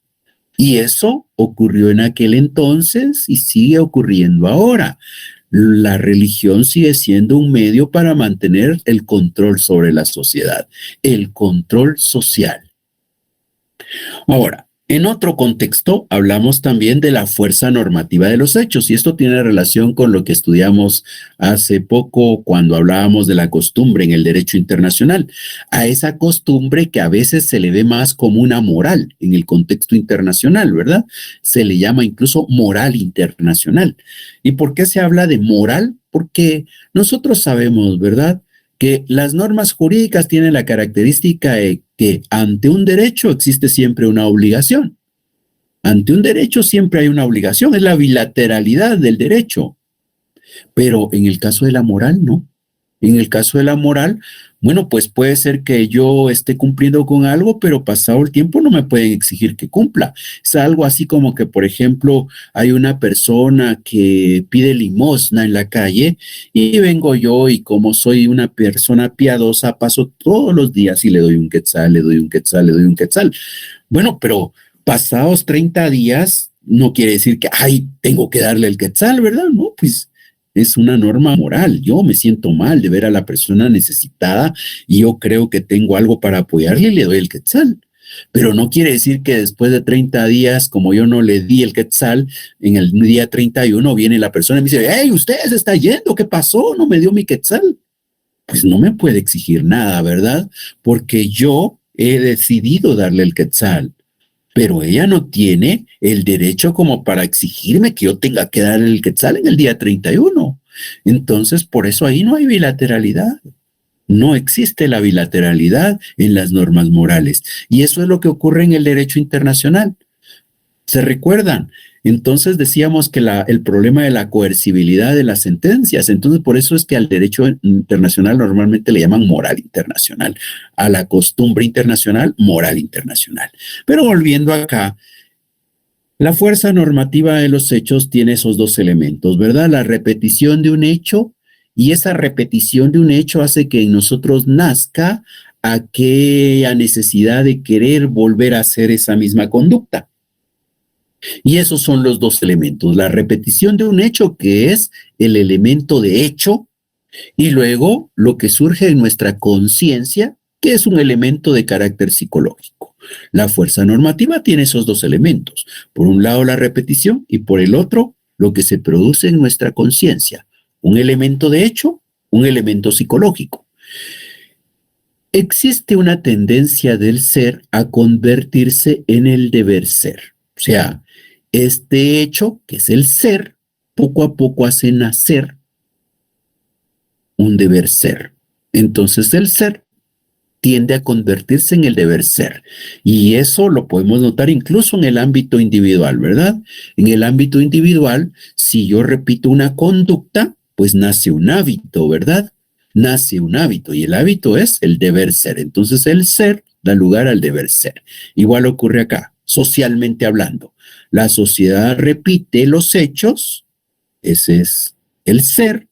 Y eso ocurrió en aquel entonces y sigue ocurriendo ahora. La religión sigue siendo un medio para mantener el control sobre la sociedad, el control social. Ahora, en otro contexto, hablamos también de la fuerza normativa de los hechos, y esto tiene relación con lo que estudiamos hace poco cuando hablábamos de la costumbre en el derecho internacional. A esa costumbre que a veces se le ve más como una moral en el contexto internacional, ¿verdad? Se le llama incluso moral internacional. ¿Y por qué se habla de moral? Porque nosotros sabemos, ¿verdad?, que las normas jurídicas tienen la característica de que ante un derecho existe siempre una obligación. Ante un derecho siempre hay una obligación, es la bilateralidad del derecho. Pero en el caso de la moral, no. En el caso de la moral, bueno, pues puede ser que yo esté cumpliendo con algo, pero pasado el tiempo no me pueden exigir que cumpla. Es algo así como que, por ejemplo, hay una persona que pide limosna en la calle y vengo yo, y como soy una persona piadosa, paso todos los días y le doy un quetzal, le doy un quetzal, le doy un quetzal. Bueno, pero pasados 30 días no quiere decir que, ay, tengo que darle el quetzal, ¿verdad? No, pues es una norma moral. Yo me siento mal de ver a la persona necesitada y yo creo que tengo algo para apoyarle y le doy el quetzal. Pero no quiere decir que después de 30 días, como yo no le di el quetzal, en el día 31 viene la persona y me dice: hey, usted se está yendo, ¿qué pasó? No me dio mi quetzal. Pues no me puede exigir nada, ¿verdad? Porque yo he decidido darle el quetzal. Pero ella no tiene el derecho como para exigirme que yo tenga que darle el quetzal en el día 31. Entonces, por eso ahí no hay bilateralidad. No existe la bilateralidad en las normas morales. Y eso es lo que ocurre en el derecho internacional. ¿Se recuerdan? Entonces decíamos que el problema de la coercibilidad de las sentencias. Entonces, por eso es que al derecho internacional normalmente le llaman moral internacional. A la costumbre internacional, moral internacional. Pero volviendo acá, la fuerza normativa de los hechos tiene esos dos elementos, ¿verdad? La repetición de un hecho, y esa repetición de un hecho hace que en nosotros nazca aquella necesidad de querer volver a hacer esa misma conducta. Y esos son los dos elementos: la repetición de un hecho, que es el elemento de hecho, y luego lo que surge en nuestra conciencia, que es un elemento de carácter psicológico. La fuerza normativa tiene esos dos elementos: por un lado la repetición, y por el otro lo que se produce en nuestra conciencia, un elemento de hecho, un elemento psicológico. Existe una tendencia del ser a convertirse en el deber ser. O sea, este hecho, que es el ser, poco a poco hace nacer un deber ser. Entonces el ser tiende a convertirse en el deber ser. Y eso lo podemos notar incluso en el ámbito individual, ¿verdad? En el ámbito individual, si yo repito una conducta, pues nace un hábito, ¿verdad? Nace un hábito, y el hábito es el deber ser. Entonces el ser da lugar al deber ser. Igual ocurre acá, socialmente hablando. La sociedad repite los hechos, ese es el ser,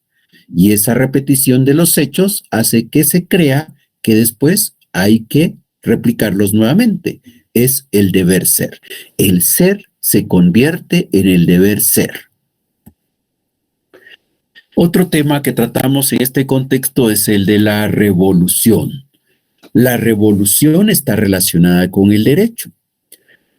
y esa repetición de los hechos hace que se crea que después hay que replicarlos nuevamente. Es el deber ser. El ser se convierte en el deber ser. Otro tema que tratamos en este contexto es el de la revolución. La revolución está relacionada con el derecho.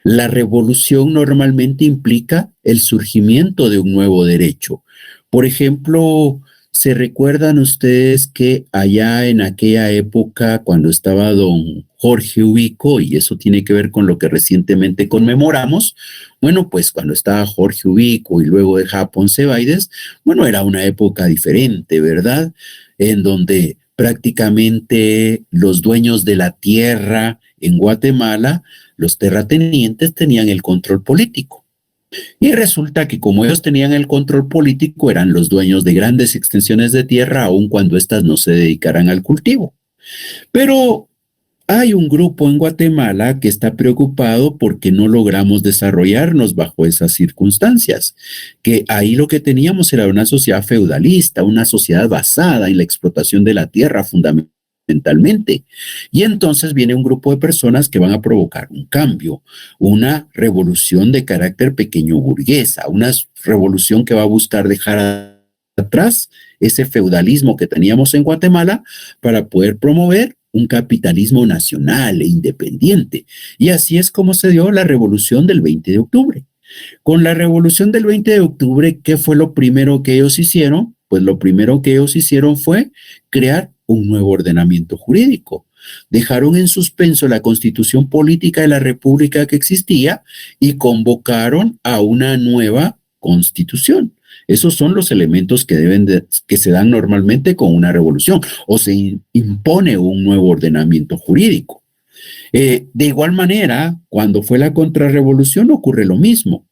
La revolución normalmente implica el surgimiento de un nuevo derecho. Por ejemplo, ¿Se recuerdan ustedes que allá en aquella época, cuando estaba don Jorge Ubico, y eso tiene que ver con lo que recientemente conmemoramos, bueno, pues cuando estaba Jorge Ubico y luego de Ponce Baides, bueno, era una época diferente, ¿verdad? En donde prácticamente los dueños de la tierra en Guatemala, los terratenientes, tenían el control político. Y resulta que como ellos tenían el control político, eran los dueños de grandes extensiones de tierra, aun cuando éstas no se dedicaran al cultivo. Pero hay un grupo en Guatemala que está preocupado porque no logramos desarrollarnos bajo esas circunstancias, que ahí lo que teníamos era una sociedad feudalista, una sociedad basada en la explotación de la tierra fundamentalmente. Y entonces viene un grupo de personas que van a provocar un cambio, una revolución de carácter pequeño burguesa, una revolución que va a buscar dejar atrás ese feudalismo que teníamos en Guatemala para poder promover un capitalismo nacional e independiente. Y así es como se dio la revolución del 20 de octubre. Con la revolución del 20 de octubre, ¿qué fue lo primero que ellos hicieron? Pues lo primero que ellos hicieron fue crear un nuevo ordenamiento jurídico. Dejaron en suspenso la constitución política de la república que existía y convocaron a una nueva constitución. Esos son los elementos que se dan normalmente con una revolución o se impone un nuevo ordenamiento jurídico. De igual manera, cuando fue la contrarrevolución ocurre lo mismo.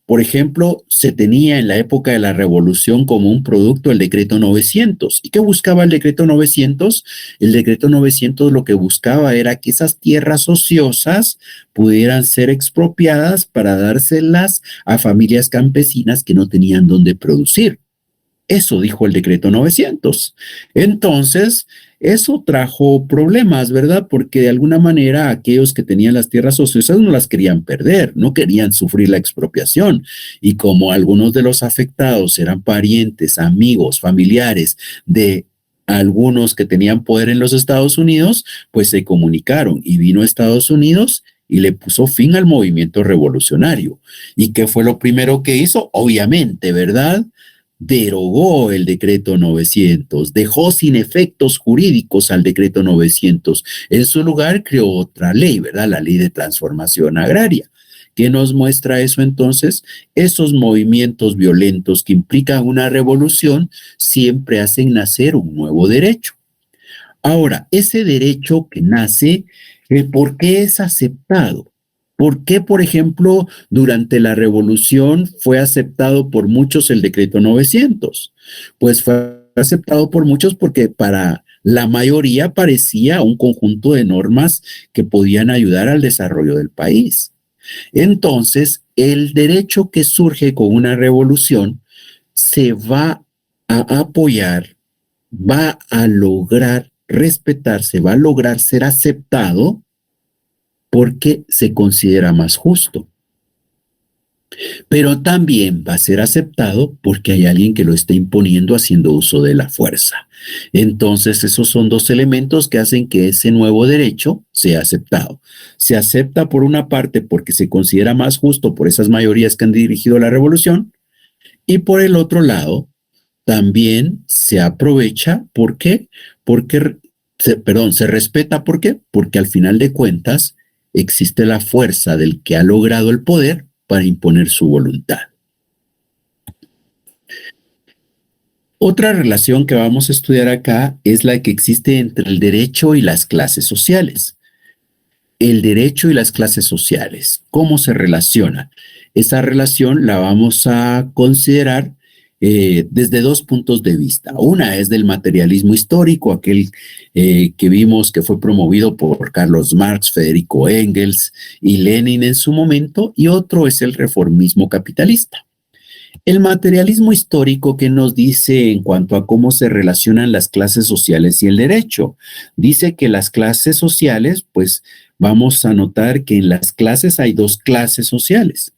Por ejemplo, se tenía en la época de la revolución como un producto el decreto 900. ¿Y qué buscaba el decreto 900? El decreto 900 lo que buscaba era que esas tierras ociosas pudieran ser expropiadas para dárselas a familias campesinas que no tenían dónde producir. Eso dijo el decreto 900. Entonces, eso trajo problemas, ¿verdad? Porque de alguna manera aquellos que tenían las tierras ociosas no las querían perder, no querían sufrir la expropiación. Y como algunos de los afectados eran parientes, amigos, familiares de algunos que tenían poder en los Estados Unidos, pues se comunicaron y vino a Estados Unidos y le puso fin al movimiento revolucionario. ¿Y qué fue lo primero que hizo? Obviamente, ¿verdad? Derogó el decreto 900, dejó sin efectos jurídicos al decreto 900. En su lugar creó otra ley, ¿verdad? La ley de transformación agraria. ¿Qué nos muestra eso entonces? Esos movimientos violentos que implican una revolución siempre hacen nacer un nuevo derecho. Ahora, ese derecho que nace, ¿por qué es aceptado? ¿Por qué, por ejemplo, durante la revolución fue aceptado por muchos el decreto 900? Pues fue aceptado por muchos porque para la mayoría parecía un conjunto de normas que podían ayudar al desarrollo del país. Entonces, el derecho que surge con una revolución se va a apoyar, va a lograr respetarse, va a lograr ser aceptado porque se considera más justo. Pero también va a ser aceptado porque hay alguien que lo está imponiendo haciendo uso de la fuerza. Entonces, esos son dos elementos que hacen que ese nuevo derecho sea aceptado. Se acepta por una parte porque se considera más justo por esas mayorías que han dirigido la revolución, y por el otro lado, también se aprovecha. ¿Por qué? Se respeta. ¿Por qué? Porque al final de cuentas existe la fuerza del que ha logrado el poder para imponer su voluntad. Otra relación que vamos a estudiar acá es la que existe entre el derecho y las clases sociales. El derecho y las clases sociales, ¿cómo se relacionan? Esa relación la vamos a considerar desde dos puntos de vista. Una es del materialismo histórico, aquel que vimos que fue promovido por Carlos Marx, Federico Engels y Lenin en su momento, y otro es el reformismo capitalista. El materialismo histórico, ¿qué nos dice en cuanto a cómo se relacionan las clases sociales y el derecho? Dice que las clases sociales, pues vamos a notar que en las clases hay dos clases sociales.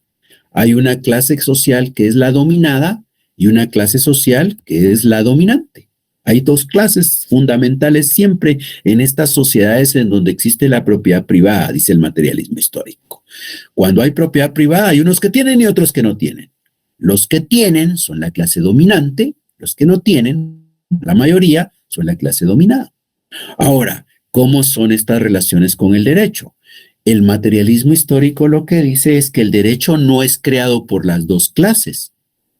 Hay una clase social que es la dominada y una clase social que es la dominante. Hay dos clases fundamentales siempre en estas sociedades en donde existe la propiedad privada, dice el materialismo histórico. Cuando hay propiedad privada hay unos que tienen y otros que no tienen. Los que tienen son la clase dominante, Los que no tienen, la mayoría, son la clase dominada. Ahora, ¿cómo son estas relaciones con el derecho? El materialismo histórico lo que dice es que el derecho no es creado por las dos clases.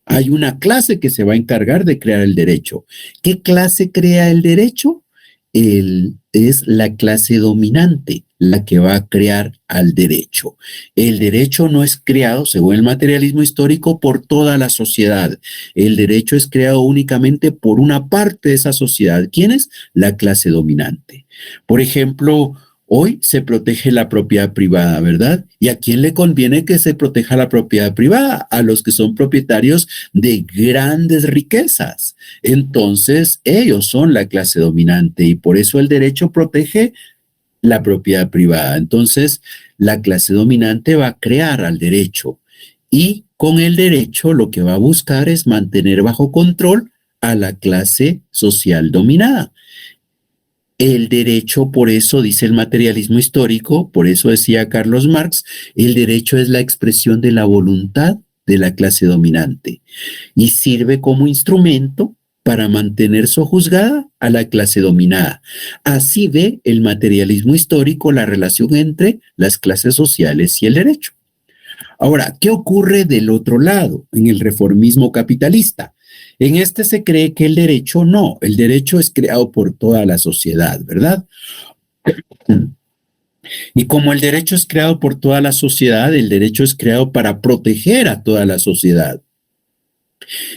Hay una clase que se va a encargar de crear el derecho. ¿Qué clase crea el derecho? Es la clase dominante la que va a crear al derecho. El derecho no es creado, según el materialismo histórico, por toda la sociedad. El derecho es creado únicamente por una parte de esa sociedad. ¿Quién es? La clase dominante. Por ejemplo, hoy se protege la propiedad privada, ¿verdad? ¿Y a quién le conviene que se proteja la propiedad privada? A los que son propietarios de grandes riquezas. Entonces, ellos son la clase dominante y por eso el derecho protege la propiedad privada. Entonces, la clase dominante va a crear al derecho y con el derecho lo que va a buscar es mantener bajo control a la clase social dominada. El derecho, por eso dice el materialismo histórico, por eso decía Carlos Marx, el derecho es la expresión de la voluntad de la clase dominante y sirve como instrumento para mantener sojuzgada a la clase dominada. Así ve el materialismo histórico la relación entre las clases sociales y el derecho. Ahora, ¿qué ocurre del otro lado, en el reformismo capitalista? En este se cree que el derecho no, el derecho es creado por toda la sociedad, ¿verdad? Y como el derecho es creado por toda la sociedad, el derecho es creado para proteger a toda la sociedad.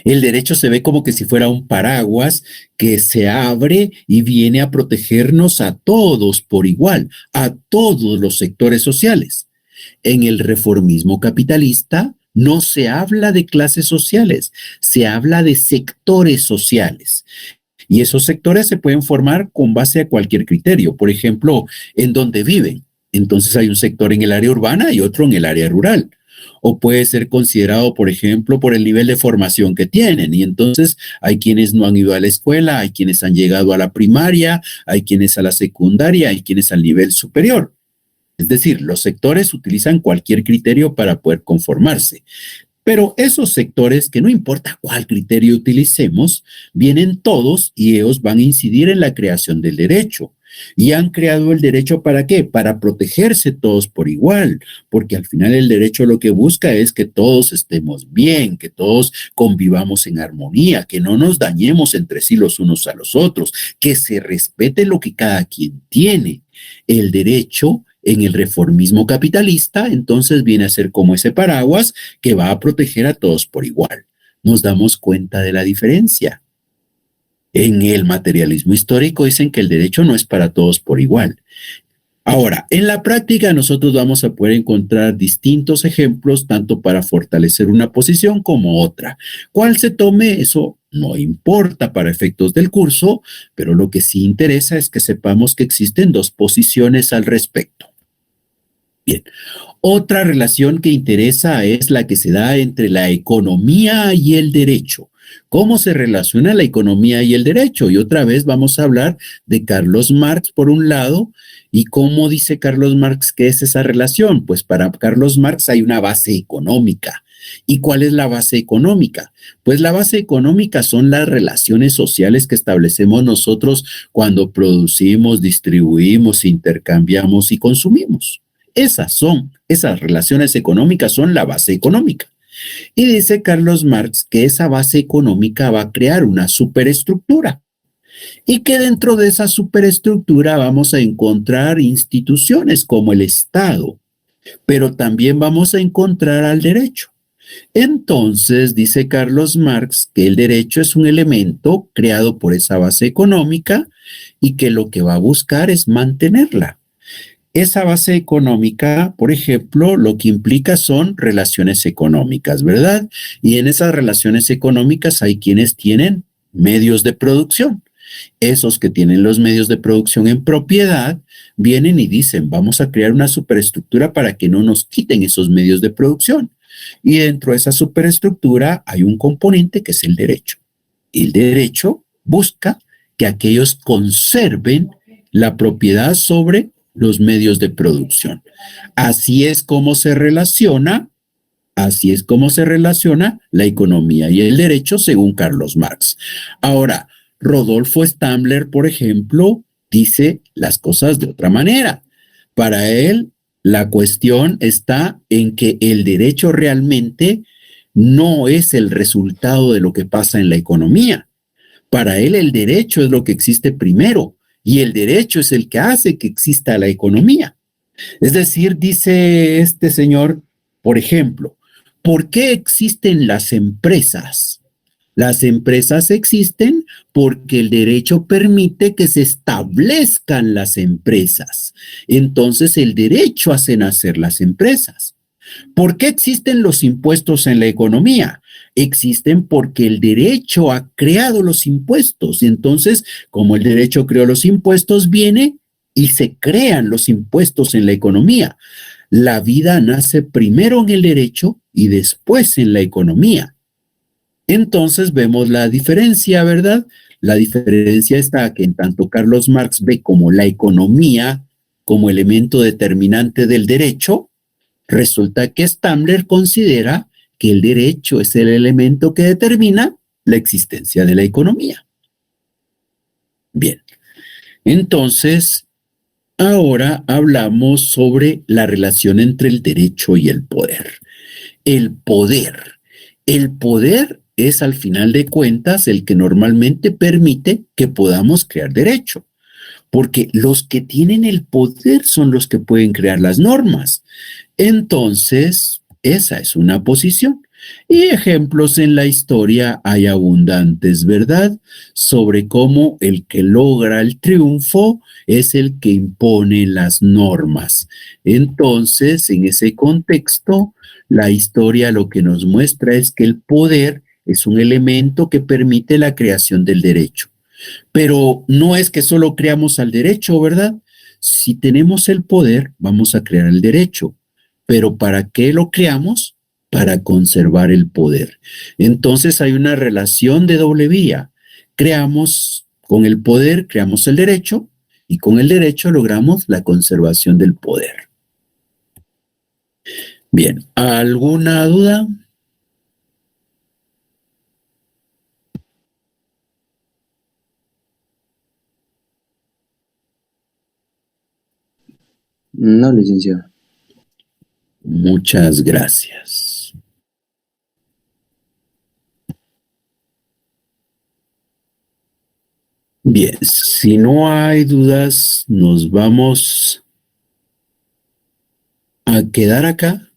El derecho se ve como que si fuera un paraguas que se abre y viene a protegernos a todos por igual, a todos los sectores sociales. En el reformismo capitalista no se habla de clases sociales, se habla de sectores sociales. Y esos sectores se pueden formar con base a cualquier criterio. Por ejemplo, en donde viven. Entonces hay un sector en el área urbana y otro en el área rural. O puede ser considerado, por ejemplo, por el nivel de formación que tienen. Y entonces hay quienes no han ido a la escuela, hay quienes han llegado a la primaria, hay quienes a la secundaria, hay quienes al nivel superior. Es decir, los sectores utilizan cualquier criterio para poder conformarse. Pero esos sectores, que no importa cuál criterio utilicemos, vienen todos y ellos van a incidir en la creación del derecho. Y han creado el derecho ¿para qué? Para protegerse todos por igual, porque al final el derecho lo que busca es que todos estemos bien, que todos convivamos en armonía, que no nos dañemos entre sí los unos a los otros, que se respete lo que cada quien tiene. El derecho en el reformismo capitalista entonces viene a ser como ese paraguas que va a proteger a todos por igual. Nos damos cuenta de la diferencia. En el materialismo histórico dicen que el derecho no es para todos por igual. Ahora, en la práctica nosotros vamos a poder encontrar distintos ejemplos tanto para fortalecer una posición como otra. ¿Cuál se tome? Eso no importa para efectos del curso, pero lo que sí interesa es que sepamos que existen dos posiciones al respecto. Bien, otra relación que interesa es la que se da entre la economía y el derecho. ¿Cómo se relaciona la economía y el derecho? Y otra vez vamos a hablar de Carlos Marx por un lado. ¿Y cómo dice Carlos Marx que es esa relación? Pues para Carlos Marx hay una base económica. ¿Y cuál es la base económica? Pues la base económica son las relaciones sociales que establecemos nosotros cuando producimos, distribuimos, intercambiamos y consumimos. Esas relaciones económicas son la base económica. Y dice Carlos Marx que esa base económica va a crear una superestructura y que dentro de esa superestructura vamos a encontrar instituciones como el Estado, pero también vamos a encontrar al derecho. Entonces, dice Carlos Marx que el derecho es un elemento creado por esa base económica y que lo que va a buscar es mantenerla. Esa base económica, por ejemplo, lo que implica son relaciones económicas, ¿verdad? Y en esas relaciones económicas hay quienes tienen medios de producción. Esos que tienen los medios de producción en propiedad vienen y dicen, vamos a crear una superestructura para que no nos quiten esos medios de producción. Y dentro de esa superestructura hay un componente que es el derecho. El derecho busca que aquellos conserven la propiedad sobre los medios de producción. Así es como se relaciona Así es como se relaciona la economía y el derecho según Carlos Marx. Ahora, Rodolfo Stambler, por ejemplo, dice las cosas de otra manera. Para él, la cuestión está en que el derecho realmente no es el resultado de lo que pasa en la economía. Para él, el derecho es lo que existe primero y el derecho es el que hace que exista la economía. Es decir, dice este señor, por ejemplo, ¿por qué existen las empresas? Las empresas existen porque el derecho permite que se establezcan las empresas. Entonces el derecho hace nacer las empresas. ¿Por qué existen los impuestos en la economía? Existen porque el derecho ha creado los impuestos. Y entonces, como el derecho creó los impuestos, viene y se crean los impuestos en la economía. La vida nace primero en el derecho y después en la economía. Entonces vemos la diferencia, ¿verdad? La diferencia está que en tanto Carlos Marx ve como la economía como elemento determinante del derecho, resulta que Stambler considera que el derecho es el elemento que determina la existencia de la economía. Bien, entonces ahora hablamos sobre la relación entre el derecho y el poder. El poder. El poder es al final de cuentas el que normalmente permite que podamos crear derecho, porque los que tienen el poder son los que pueden crear las normas. Entonces, esa es una posición. Y ejemplos en la historia hay abundantes, ¿verdad? Sobre cómo el que logra el triunfo es el que impone las normas. Entonces, en ese contexto, la historia lo que nos muestra es que el poder es un elemento que permite la creación del derecho. Pero no es que solo creamos al derecho, ¿verdad? Si tenemos el poder, vamos a crear el derecho. Pero ¿para qué lo creamos? Para conservar el poder. Entonces hay una relación de doble vía. Creamos con el poder, creamos el derecho y con el derecho logramos la conservación del poder. Bien, ¿alguna duda? No, licenciado. Muchas gracias. Bien, si no hay dudas, nos vamos a quedar acá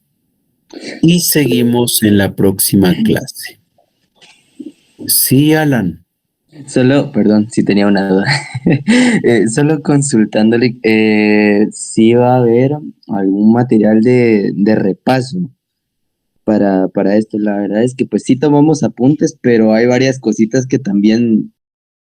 y seguimos en la próxima clase. Sí, Alan. Solo, perdón, si tenía una duda. Solo consultándole si va a haber algún material de repaso para esto. La verdad es que pues sí tomamos apuntes, pero hay varias cositas que también